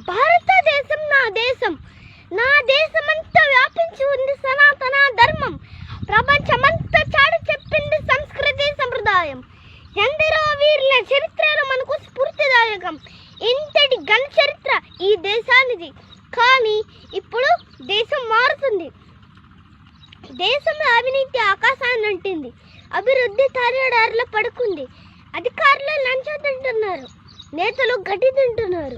భారతదేశం నా దేశం, నా దేశమంతా వ్యాపించి ఉంది సనాతన ధర్మం. ప్రపంచమంతా చాటి చెప్పింది సంస్కృతి సంప్రదాయం. ఎందరో వీరుల చరిత్రలు మనకు స్ఫూర్తిదాయకం. ఇంతటి ఘన చరిత్ర ఈ దేశానిది. కానీ ఇప్పుడు దేశం మారుతుంది. దేశంలో అవినీతి ఆకాశాన్ని అంటింది. అభివృద్ధి తారేడారులో పడుకుంది. అధికారులు లంచం తింటున్నారు, నేతలు గడ్డి తింటున్నారు,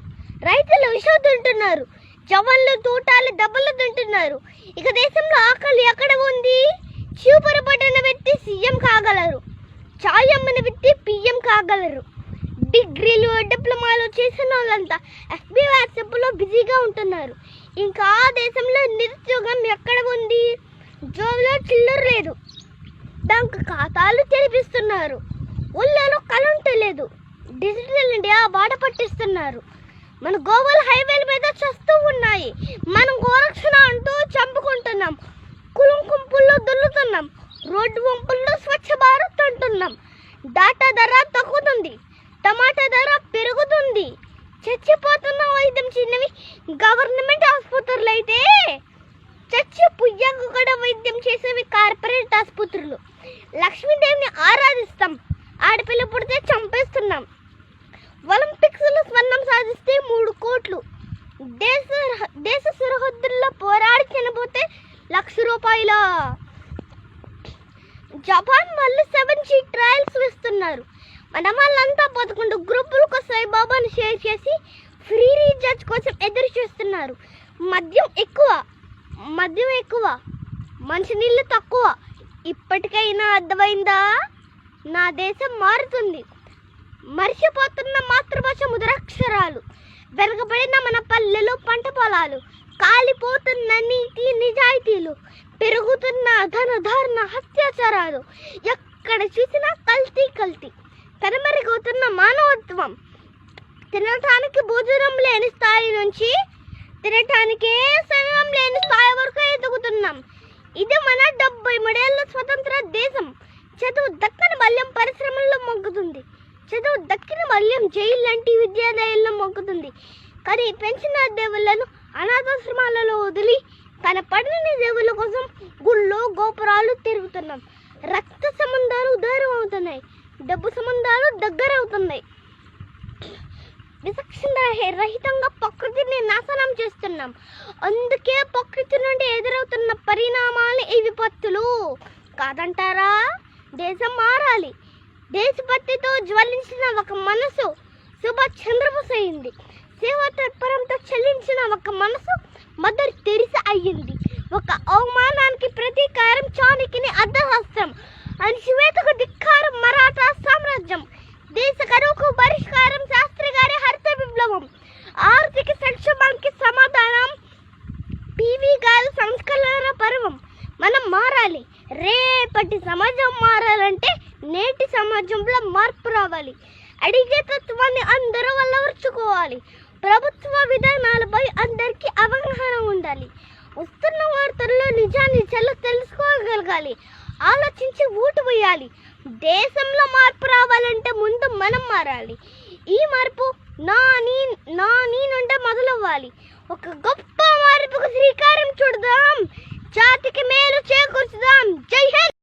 రైతులు విషం తింటున్నారు, జవాన్లు తూటాలు దెబ్బలు తింటున్నారు. ఇక దేశంలో ఆకలి ఎక్కడ ఉంది? చూపరపడిన వ్యక్తి సీఎం కాగలరు, చాయ్ అమ్మిన వ్యక్తి పిఎం కాగలరు. డిగ్రీలు డిప్లొమాలు చేసిన వాళ్ళంతా ఎఫ్బీ వాట్సాప్లో బిజీగా ఉంటున్నారు. ఇంకా ఆ దేశంలో నిరుద్యోగం ఎక్కడ ఉంది? జోబులో చిల్లర లేదు, బ్యాంకు ఖాతాలు తెరిపిస్తున్నారు, ఊళ్ళలో కరెంట్ లేదు, డిజిటల్ ఇండియా బాట పట్టిస్తున్నారు. మన గోవాల హైవేల మీద చేస్తూ ఉన్నాయి. మనం గోరక్షణ అంటూ చంపుకుంటున్నాం. కులం కుంపుల్లో దొల్లుతున్నాం. రోడ్డు వంపుల్లో స్వచ్ఛ భారత్ అంటున్నాం. డాటా ధర తగ్గుతుంది, టమాటా ధర పెరుగుతుంది. చచ్చిపోతున్న వైద్యం చిన్నవి గవర్నమెంట్ ఆసుపత్రులు అయితే చచ్చి పుయ్యకు కూడా వైద్యం చేసేవి కార్పొరేట్ ఆసుపత్రులు. లక్ష్మీదేవిని ఆరాధిస్తాం, ఆడపిల్ల పుడితే చంపేస్తున్నాం. ఒలింపిక్స్లో స్వర్ణం సాధిస్తే 3 కోట్లు. దేశ సరిహద్దుల్లో పోరాడి చనిపోతే ₹1,00,000. జపాన్ వాళ్ళు 7G ట్రయల్స్ వేస్తున్నారు. మన వాళ్ళంతా 11 గ్రూపులకు సాయిబాబాను షేర్ చేసి ఫ్రీ రీఛార్జ్ కోసం ఎదురు చూస్తున్నారు. మద్యం ఎక్కువ, మంచినీళ్ళు తక్కువ. ఇప్పటికైనా అర్థమైందా? నా దేశం మారుతుంది. మర్చిపోతున్న మాతృభాష ముద్రాక్షరాలు, వెనకబడిన మన పల్లెలు పంట పొలాలు, కాలిపోతున్న నీతి నిజాయితీలు, పెరుగుతున్న ధనధారణ అత్యాచారాలు, ఎక్కడ చూసినా కల్తీ, కనుమరుగవుతున్న మానవత్వం. తినటానికి భోజనం లేని స్థాయి నుంచి తినటానికే సమయం లేని స్థాయి వరకు ఎదుగుతున్నాం. ఇది మన 73 ఏళ్ల స్వతంత్ర దేశం. చదువు దక్కని మల్యం పరిశ్రమల్లో మొగ్గుతుంది. చదువు దక్కిన మల్యం జైలు లాంటి విద్యాలయాల్లో మొగ్గుతుంది. కానీ పెంచిన దేవుళ్లను అనాథాశ్రమాలలో వదిలి కనపడిన దేవుళ్ళ కోసం గుళ్ళు గోపురాలు తిరుగుతున్నాం. రక్త సంబంధాలు దూరం అవుతున్నాయి, డబ్బు సంబంధాలు దగ్గర అవుతున్నాయి. విచక్షణ రహితంగా ప్రకృతిని నాశనం చేస్తున్నాం. అందుకే ప్రకృతి నుండి ఎదురవుతున్న పరిణామాలు ఈ విపత్తులు కాదంటారా? దేశం మారాలి. దేశభక్తితో జ్వలించిన ఒక మనసు సుభాష్ చంద్రబోస్ అయింది. సేవా తత్పరంతో చెల్లించిన ఒక మనసు మదర్ తెరిసా అయ్యింది. ఒక అవమానానికి ప్రతీకారం చాణక్యుని అర్ధశాస్త్రం, అణచివేతకు ధిక్కారం మరాఠా సామ్రాజ్యం, దేశ కరువుకు పరిష్కారం శాస్త్రి గారి హరిత విప్లవం, ఆర్థిక సంక్షోభానికి సమాధానం పివి గారి సంస్కరణ పర్వం. మనం మారాలి. రేపటి సమాజం మారాలంటే నేటి సమాజంలో మార్పు రావాలి. అడిగే తత్వాన్ని అందరూ అలవర్చుకోవాలి. ప్రభుత్వ విధానాలపై అందరికీ అవగాహన ఉండాలి. వస్తున్న వార్తల్లో నిజాన్ని తెలుసుకోగలగాలి. ఆలోచించి ఓటు వేయాలి. దేశంలో మార్పు రావాలంటే ముందు మనం మారాలి. ఈ మార్పు నా నుండే మొదలవ్వాలి. ఒక గొప్ప మార్పుకు శ్రీకారం చుడదాం. జాతికి మేలు చేకూర్చుదాం. జై హింద్.